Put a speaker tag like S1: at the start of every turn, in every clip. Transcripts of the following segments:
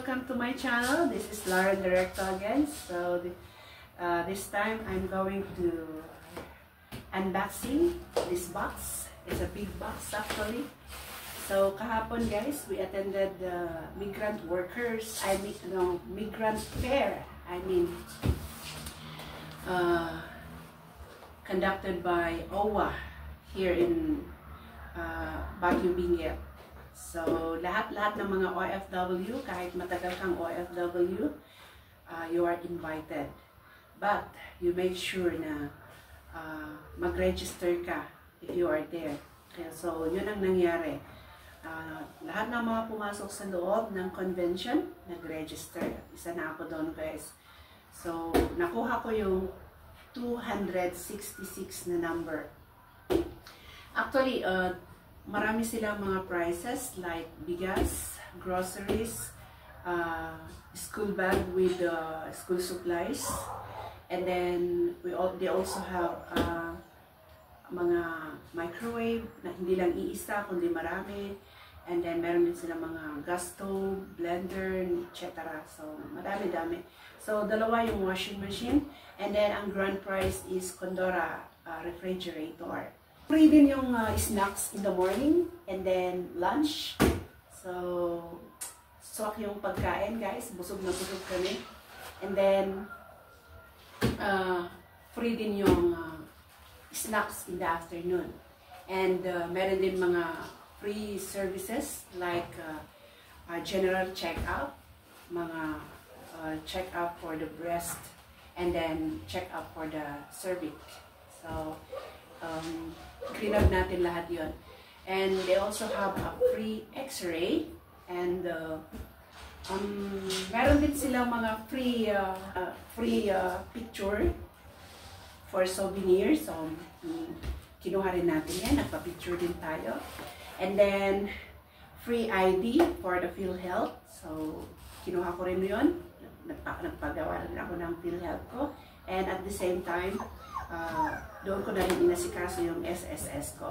S1: welcome to my channel. This is Lara Directo again. So this time I'm going to unboxing this box. It's a big box actually. So kahapon guys, we attended the migrant fair. Conducted by OWA here in Baguio Benguet. So, lahat ng mga OFW, kahit matagal kang OFW, you are invited. But, you make sure na mag-register ka if you are there. So, yun ang nangyari. Lahat ng mga pumasok sa loob ng convention, nag-register. Isa na ako doon guys. So, nakuha ko yung 266 na number. Actually, marami silang mga prices like bigas, groceries, school bag with school supplies, and then they also have mga microwave na hindi lang iisa kundi marami, and then meron din silang mga gas stove, blender, etc. So madami-dami. So dalawa yung washing machine, and then ang grand prize is Condora refrigerator. Free din yung snacks in the morning and then lunch. So, swak yung pagkain guys. Busog na busog kami. And then, free din yung snacks in the afternoon. And meron din mga free services like general check-up, mga check-up for the breast, and then check-up for the cervix. So, clean up natin lahat yon. And they also have a free x-ray, and meron din silang mga free picture for souvenirs. So kinuha rin natin yan, nagpa-picture din tayo. And then free ID for the PhilHealth. So kinuha ko rin yun, nagpagawa rin ako ng PhilHealth ko. And at the same time, doon ko na rin inasikaso yung SSS ko.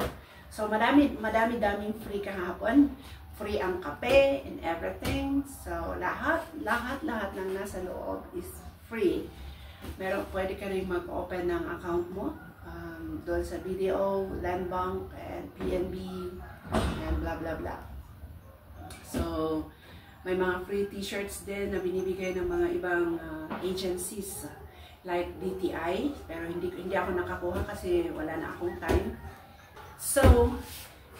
S1: So, madami-daming free kahapon. Free ang kape and everything. So, lahat ng nasa loob is free. Pwede ka rin mag-open ng account mo. Doon sa BDO, Land Bank, and PNB, and blah blah blah. So, may mga free t-shirts din na binibigay ng mga ibang agencies. Like DTI, pero hindi ako nakakuha kasi wala na akong time. So,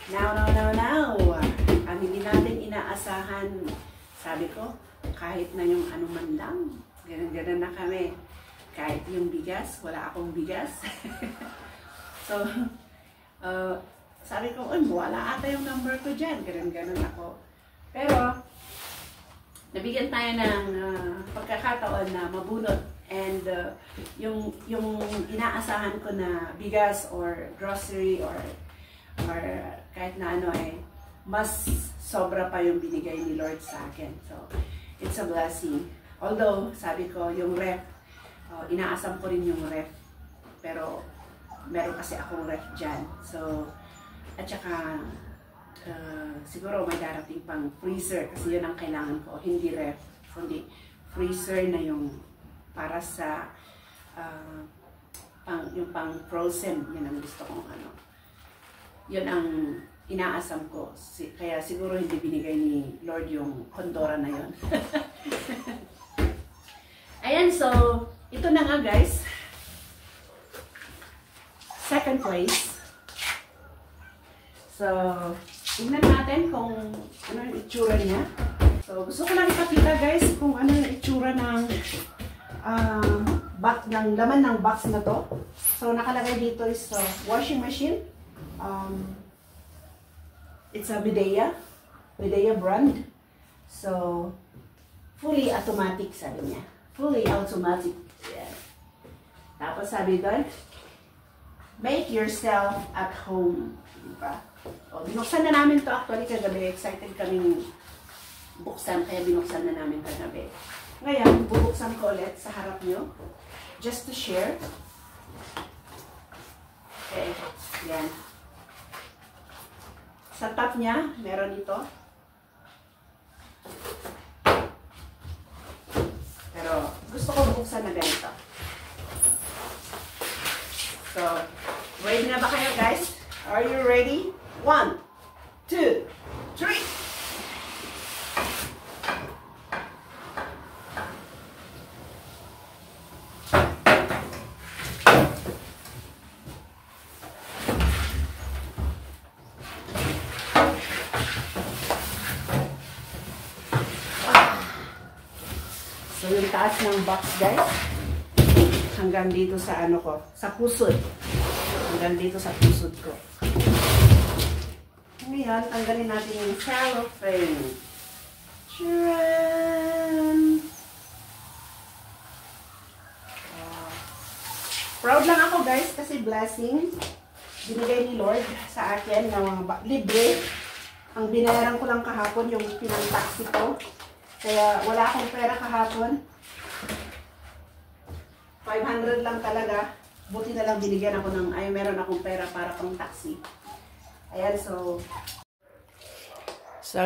S1: now, ang hindi natin inaasahan, sabi ko, kahit na yung anuman lang, ganun na kami. Kahit yung bigas, wala akong bigas. So, sabi ko, wala ata yung number ko dyan, ganun ako. Pero, nabigyan tayo ng pagkakataon na mabunot. And yung inaasahan ko na bigas or grocery or kahit na ano ay mas sobra pa yung binigay ni Lord sa akin. So, it's a blessing. Although, sabi ko, yung ref, inaasam ko rin yung ref. Pero, meron kasi akong ref dyan. So, at saka, siguro may darating pang freezer kasi yun ang kailangan ko. Hindi ref, kundi freezer na yung para sa yung pang frozen, yun ang gusto kong ano. Yun ang inaasam ko. Kaya siguro hindi binigay ni Lord yung Condora na yun. Ayan, so ito na nga guys. Second place. So, tignan natin kung ano yung itsura niya. So, gusto ko lang ipakita guys kung ano yung itsura ng laman ng box na to. So, nakalagay dito is washing machine. It's a Midea brand. So, fully automatic sabi niya. Fully automatic. Yeah. Tapos sabi doon, make yourself at home. Diba? So, binuksan na namin to actually kagabi. Excited kaming buksan, kaya binuksan na namin kagabi. Ngayon, bubuksan ko ulit sa harap nyo. Just to share. Okay. Yan. Sa top niya, meron ito. gusto ko buksan na ganito. So, ready na ba kayo, guys? Are you ready? 1, 2, 3! So, yung taas ng box, guys, hanggang dito sa ano ko, sa pusod. Hanggang dito sa pusod ko. Ngayon, tanggalin natin yung cellophane. Tcharan! Proud lang ako, guys, kasi blessing. Binigay ni Lord sa akin na libre. Ang binayaran ko lang kahapon yung pinang-taxi ko. Kaya wala akong pera kahapon. 500 lang talaga. Buti na lang binigyan ako ng, meron akong pera para pang taxi. Ayan, so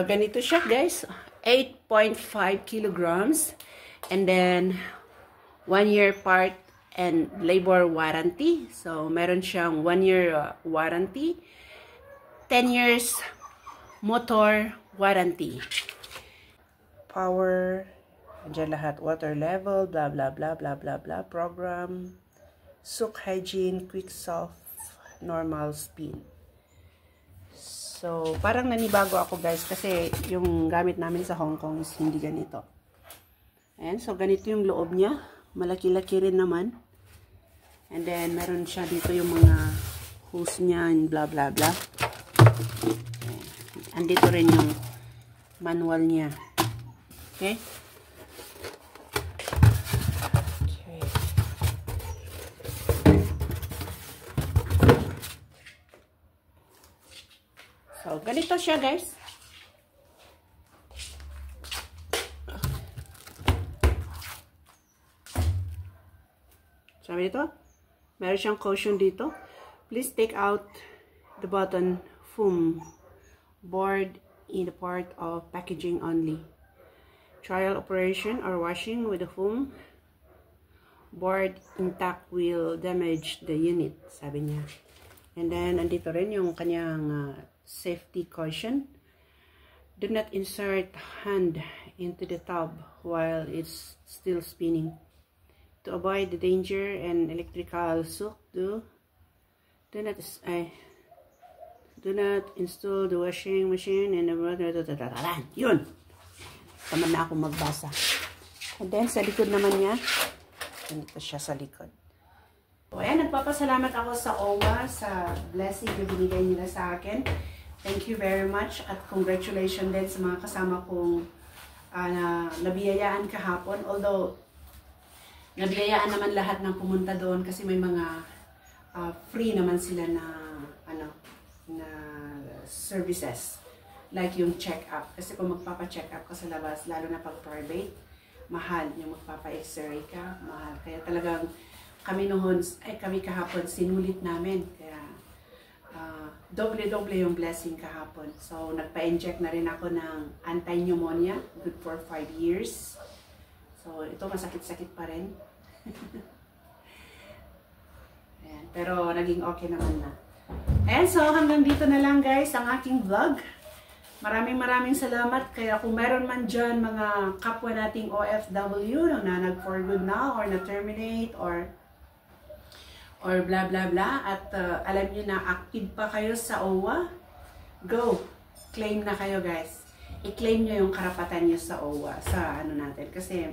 S1: ganito siya, guys. 8.5 kilograms. And then, 1 year part and labor warranty. So, meron siyang 1 year warranty. 10 years motor warranty. Power, andyan lahat, water level, blah, blah, blah, blah, blah, blah, program, soak hygiene, quick soft, normal spin. So, parang nanibago ako, guys, kasi yung gamit namin sa Hong Kong is hindi ganito. Ayan, so ganito yung loob niya. Malaki-laki rin naman. And then, meron siya dito yung mga hose niya, and blah, blah, blah. Ayan. Andito rin yung manual niya. Okay? Okay. So, ganito siya, guys. Sabi dito, meron siyang caution dito. Please take out the button foam board in the part of packaging only. Trial operation or washing with the foam board intact will damage the unit, sabi niya. And then, andito rin yung kanyang safety caution. Do not insert hand into the tub while it's still spinning. To avoid the danger and electrical shock, do not install the washing machine and yun! Tama na ako magbasa. And then, sa likod naman niya, ganito siya sa likod. So, ayan, nagpapasalamat ako sa OWA, sa blessing na binigay nila sa akin. Thank you very much at congratulations din sa mga kasama kong nabiyayaan kahapon. Although, nabiyayaan naman lahat ng pumunta doon kasi may mga free naman sila na services. Like yung check-up. Kasi kung magpapa-check up ka sa labas, lalo na pag private, mahal. Yung magpapa-x-ray ka, mahal. Kaya talagang kami noon, kami kahapon, sinulit namin. Kaya doble-doble yung blessing kahapon. So, nagpa-inject na rin ako ng anti-pneumonia. Good for 5 years. So, ito masakit-sakit pa rin. Ayan, pero naging okay naman na. And so, hanggang dito na lang, guys, ang aking vlog. Maraming salamat. Kaya kung meron man dyan mga kapwa nating OFW na nag-for good na or na-terminate or blah blah blah at alam nyo na active pa kayo sa OWA, go! Claim na kayo, guys. I-claim nyo yung karapatan nyo sa OWA, sa ano natin. Kasi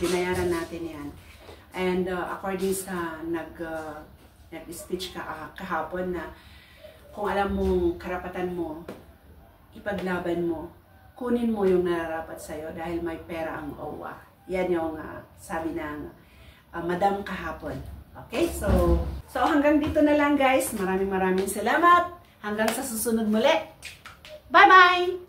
S1: binayaran natin yan. And according sa nag-speech kahapon na kung alam mong karapatan mo, ipaglaban mo, kunin mo yung nararapat sa'yo dahil may pera ang OWA. Yan yung sabi ng Madam kahapon. Okay, so hanggang dito na lang, guys. Maraming salamat. Hanggang sa susunod muli. Bye-bye!